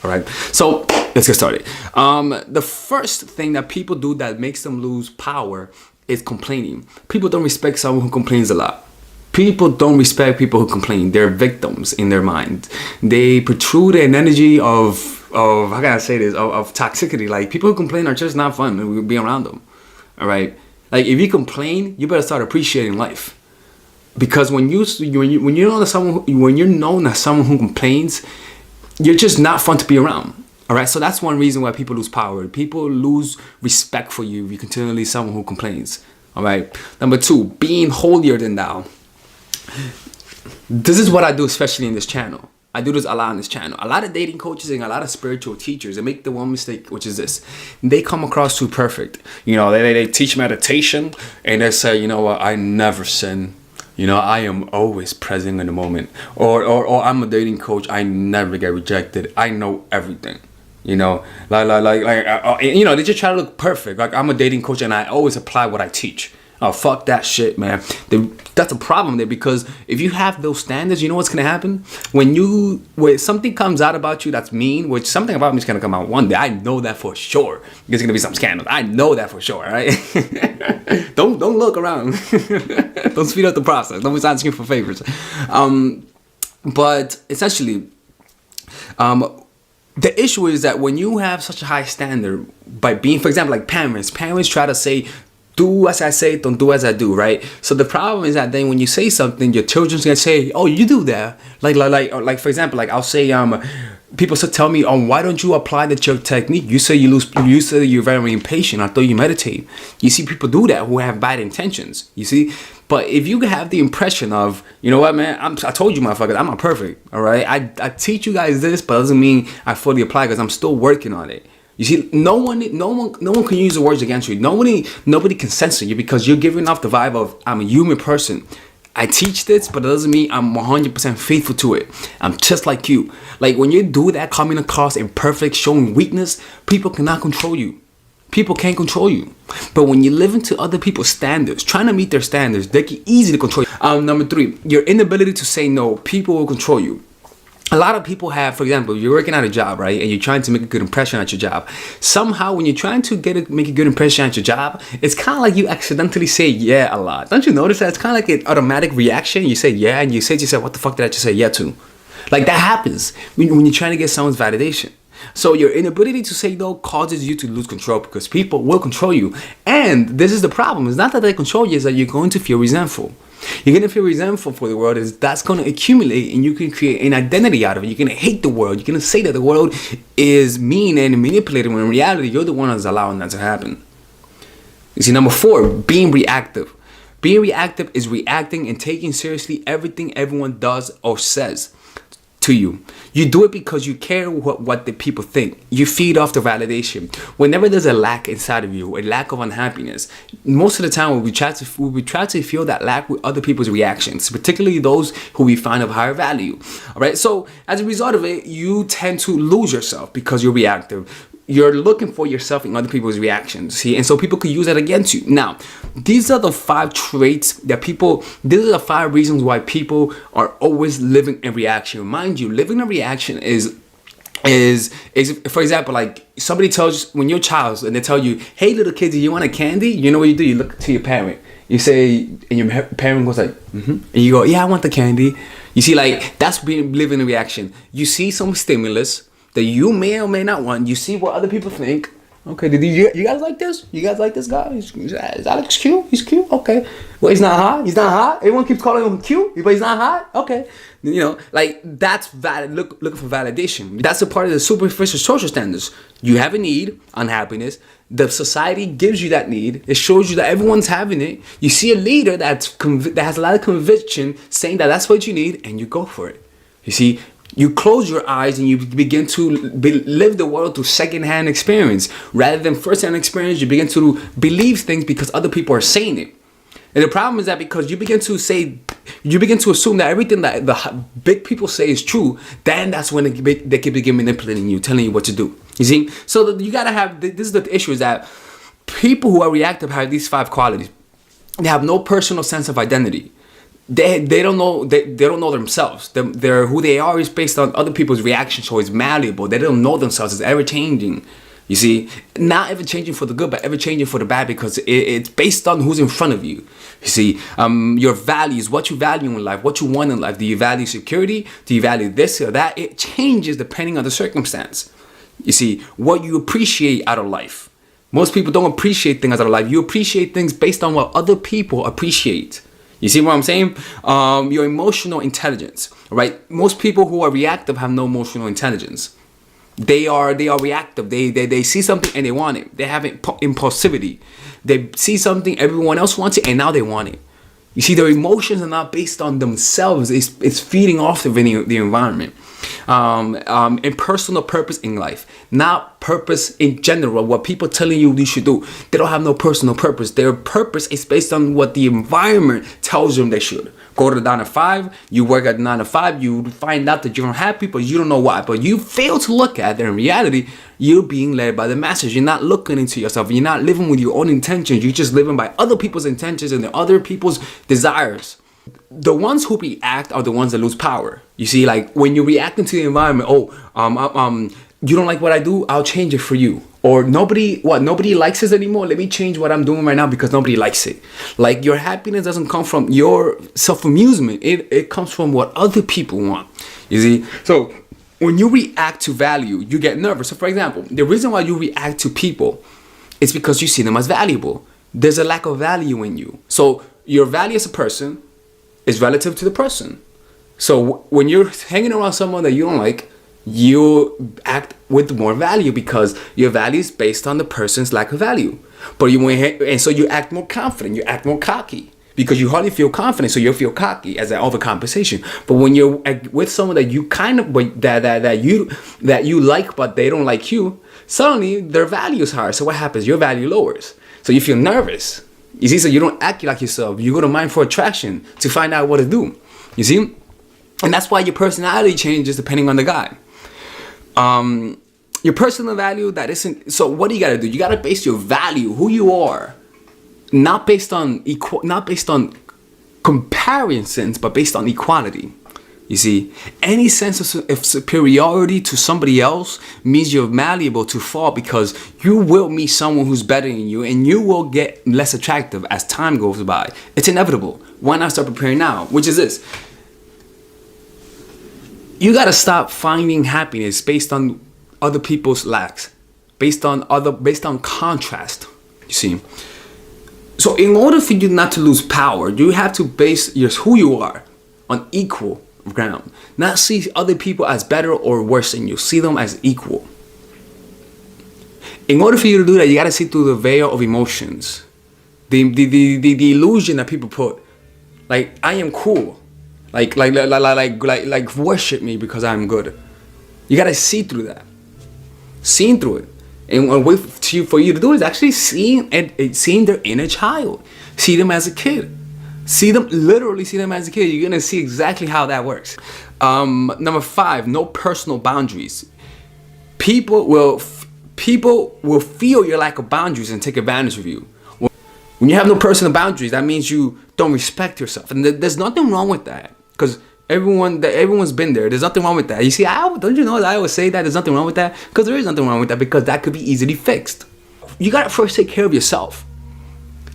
All right, so let's get started. The first thing that people do that makes them lose power is complaining. People don't respect someone who complains a lot. People don't respect people who complain. They're victims in their mind. They protrude an energy of how can I say this, of toxicity. Like, people who complain are just not fun, and we'll be around them. All right, like, if you complain, you better start appreciating life. Because when you're known as someone who complains, you're just not fun to be around. All right, so that's one reason why people lose power. People lose respect for you if you continually someone who complains. All right. Number 2, being holier than thou. This is what I do, especially in this channel. I do this a lot on this channel. A lot of dating coaches and a lot of spiritual teachers, they make the one mistake, which is this. They come across too perfect. You know, they teach meditation and they say, you know what, I never sin. You know, I am always present in the moment. Or I'm a dating coach, I never get rejected. I know everything. You know, you know, they just try to look perfect. Like, I'm a dating coach and I always apply what I teach. Oh, fuck that shit, man. That's a problem there, because if you have those standards, you know what's gonna happen? When something comes out about you that's mean, which something about me is gonna come out one day. I know that for sure. There's gonna be some scandal. I know that for sure, right? Don't look around. Don't speed up the process. Don't be asking for favors. But essentially, the issue is that when you have such a high standard by being, for example, like parents try to say, do as I say, don't do as I do, right? So the problem is that then when you say something, your children's gonna say, oh, you do that. Like for example, like I'll say, people tell me, why don't you apply the technique? You say you're very impatient. I thought you meditate. You see people do that who have bad intentions, you see? But if you have the impression of, you know what, man, I told you, motherfuckers, I'm not perfect, all right? I teach you guys this, but it doesn't mean I fully apply, because I'm still working on it. You see, no one can use the words against you. Nobody can censor you, because you're giving off the vibe of, I'm a human person. I teach this, but it doesn't mean I'm 100% faithful to it. I'm just like you. Like, when you do that, coming across imperfect, showing weakness, people cannot control you. People can't control you. But when you live into other people's standards, trying to meet their standards, they can easily control you. Number 3, your inability to say no. People will control you. A lot of people have, for example, you're working at a job, right? And you're trying to make a good impression at your job. Somehow, when you're trying to make a good impression at your job, it's kind of like you accidentally say yeah a lot. Don't you notice that? It's kind of like an automatic reaction. You say yeah, and you say to yourself, what the fuck did I just say yeah to? Like, that happens when you're trying to get someone's validation. So your inability to say no causes you to lose control, because people will control you. And this is the problem. It's not that they control you, it's that you're going to feel resentful. You're going to feel resentful for the world, is that's going to accumulate, and you can create an identity out of it. You're going to hate the world. You're going to say that the world is mean and manipulated, when in reality, you're the one that's allowing that to happen. You see, number 4, being reactive. Being reactive is reacting and taking seriously everything everyone does or says to you. You do it because you care what the people think. You feed off the validation. Whenever there's a lack inside of you, a lack of unhappiness, most of the time we try to feel that lack with other people's reactions, particularly those who we find of higher value. All right. So as a result of it, you tend to lose yourself because you're reactive. You're looking for yourself in other people's reactions, see? And so people could use that against you. Now, these are the 5 traits that these are the 5 reasons why people are always living in reaction. Mind you, living in reaction is for example, like, somebody tells you, when you're a child and they tell you, hey, little kid, do you want a candy? You know what you do? You look to your parent. You say, and your parent goes like, and you go, yeah, I want the candy. You see, like, that's living in reaction. You see some stimulus that you may or may not want. You see what other people think. Okay, you guys like this? You guys like this guy? Is Alex cute? He's cute? Okay. Well, he's not hot? He's not hot? Everyone keeps calling him cute, but he's not hot? Okay. You know, like, that's valid. Looking for validation. That's a part of the superficial social standards. You have a need, unhappiness. The society gives you that need. It shows you that everyone's having it. You see a leader that has a lot of conviction saying that that's what you need, and you go for it. You see, you close your eyes and you begin to live the world through secondhand experience. Rather than firsthand experience, you begin to believe things because other people are saying it. And the problem is that because you begin to assume that everything that the big people say is true, then that's when they can begin manipulating you, telling you what to do. You see? So you gotta have, this is the issue, is that people who are reactive have these 5 qualities. They have no personal sense of identity. they don't know, they don't know themselves. They're who they are is based on other people's reactions, so it's malleable. They don't know themselves. It's ever changing. You see, not ever changing for the good, but ever changing for the bad, because it's based on who's in front of you. You see, your values, what you value in life, what you want in life. Do you value security? Do you value this or that? It changes depending on the circumstance. You see, what you appreciate out of life. Most people don't appreciate things out of life. You appreciate things based on what other people appreciate. You see what I'm saying? Your emotional intelligence, right? Most people who are reactive have no emotional intelligence. They are reactive. They see something and they want it. They have impulsivity. They see something, everyone else wants it, and now they want it. You see, their emotions are not based on themselves. It's feeding off the environment. And personal purpose in life, not purpose in general. What people telling you should do, they don't have no personal purpose. Their purpose is based on what the environment tells them they should. Go to the 9 to 5, you work at 9 to 5, you find out that you're unhappy, but you don't know why. But you fail to look at that in reality, you're being led by the masses. You're not looking into yourself. You're not living with your own intentions. You're just living by other people's intentions and the other people's desires. The ones who react are the ones that lose power. You see, like when you're reacting to the environment, you don't like what I do, I'll change it for you. Or nobody likes this anymore, let me change what I'm doing right now because nobody likes it. Like, your happiness doesn't come from your self-amusement. It comes from what other people want. You see? So when you react to value, you get nervous. So for example, the reason why you react to people is because you see them as valuable. There's a lack of value in you. So your value as a person is relative to the person. So when you're hanging around someone that you don't like, you act with more value because your value is based on the person's lack of value. But so you act more confident, you act more cocky because you hardly feel confident, so you feel cocky as an overcompensation. But when you're with someone that you kind of that you like but they don't like you, suddenly their value is higher. So what happens? Your value lowers. So you feel nervous. You see, so you don't act like yourself. You go to mind for attraction to find out what to do. You see? And that's why your personality changes depending on the guy. Your personal value, that isn't, so what do you gotta do? You gotta base your value, who you are, not based on comparisons, but based on equality. You see, any sense of superiority to somebody else means you're malleable to fall, because you will meet someone who's better than you and you will get less attractive as time goes by. It's inevitable. Why not start preparing now? Which is this. You gotta stop finding happiness based on other people's lacks, based on contrast. You see, so in order for you not to lose power, you have to base who you are on equal ground. Not see other people as better or worse than you. See them as equal. In order for you to do that, you gotta see through the veil of emotions, the illusion that people put. Like, I am cool. Like worship me because I'm good. You gotta see through that, seeing through it, and a way for you to do it is actually seeing their inner child. See them as a kid. Literally see them as a kid. You're gonna see exactly how that works. Number 5, no personal boundaries. People will feel your lack of boundaries and take advantage of you. When you have no personal boundaries, that means you don't respect yourself, and there's nothing wrong with that. Because everyone's been there. There's nothing wrong with that. You see, don't you know that I always say that there's nothing wrong with that? Because there is nothing wrong with that, because that could be easily fixed. You gotta first take care of yourself.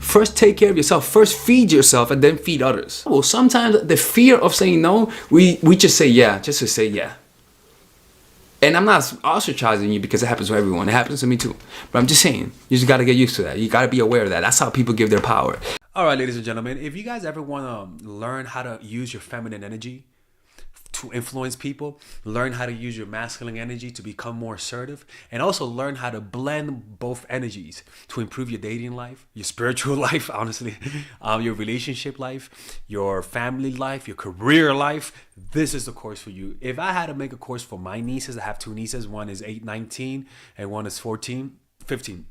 First take care of yourself. First feed yourself and then feed others. Well, sometimes the fear of saying no, we just say yeah, just to say yeah. And I'm not ostracizing you because it happens to everyone. It happens to me too. But I'm just saying, you just gotta get used to that. You gotta be aware of that. That's how people give their power. All right, ladies and gentlemen, if you guys ever want to learn how to use your feminine energy to influence people, learn how to use your masculine energy to become more assertive, and also learn how to blend both energies to improve your dating life, your spiritual life, honestly, your relationship life, your family life, your career life, this is the course for you. If I had to make a course for my nieces, I have 2 nieces. One is 19 and one is 15.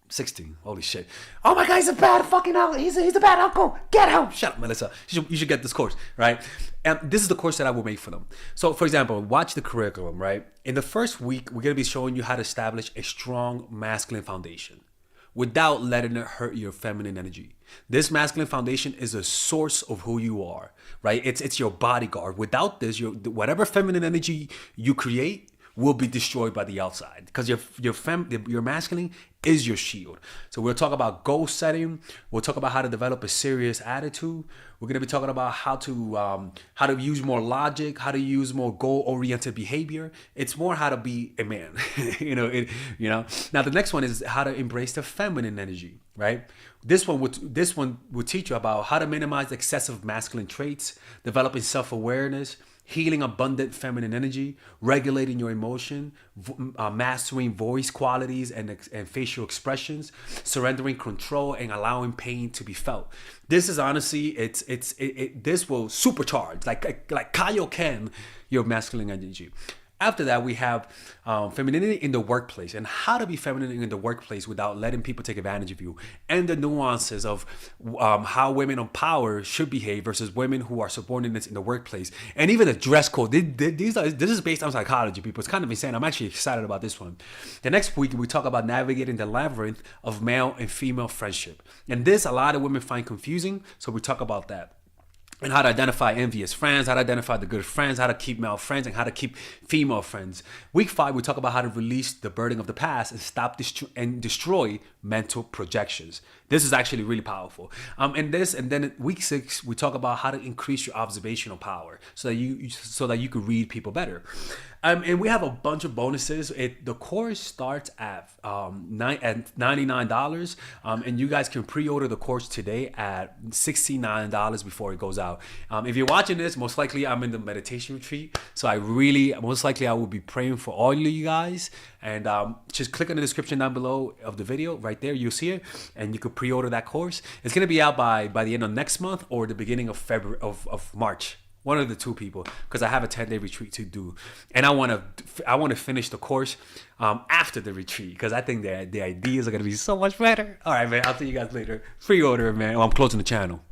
16. Holy shit. Oh my God, he's a bad fucking uncle. He's a bad uncle. Get him. Shut up, Melissa. You should get this course, right? And this is the course that I will make for them. So, for example, watch the curriculum, right? In the first week, we're going to be showing you how to establish a strong masculine foundation. without letting it hurt your feminine energy. This masculine foundation is a source of who you are, right? It's your bodyguard. Without this, whatever feminine energy you create will be destroyed by the outside, because your masculine is your shield. So we'll talk about goal setting. We'll talk about how to develop a serious attitude. We're gonna be talking about how to use more logic, how to use more goal-oriented behavior. It's more how to be a man. Now the next one is how to embrace the feminine energy, right? This one would teach you about how to minimize excessive masculine traits, developing self-awareness, healing abundant feminine energy, regulating your emotion, mastering voice qualities and facial expressions, surrendering control, and allowing pain to be felt. This is honestly, this will supercharge, like Kaioken, your masculine energy. After that, we have femininity in the workplace, and how to be feminine in the workplace without letting people take advantage of you, and the nuances of how women on power should behave versus women who are subordinates in the workplace, and even the dress code. This is based on psychology, people. It's kind of insane. I'm actually excited about this one. The next week, we talk about navigating the labyrinth of male and female friendship, and this a lot of women find confusing, so we talk about that. And how to identify envious friends, how to identify the good friends, how to keep male friends, and how to keep female friends. Week 5, we talk about how to release the burden of the past and stop and destroy mental projections. This is actually really powerful. And then week 6, we talk about how to increase your observational power so that you can read people better. And we have a bunch of bonuses. The course starts at $99, and you guys can pre-order the course today at $69 before it goes out. If you're watching this, most likely I'm in the meditation retreat, so I will be praying for all of you guys. And just click on the description down below of the video. Right there, you'll see it, and you could pre-order that course. It's gonna be out by the end of next month or the beginning of February of March. One of the two, people, because I have a 10-day retreat to do, and I want to finish the course after the retreat, because I think the ideas are gonna be so much better. All right, man. I'll see you guys later. Pre-order, man. Oh, I'm closing the channel.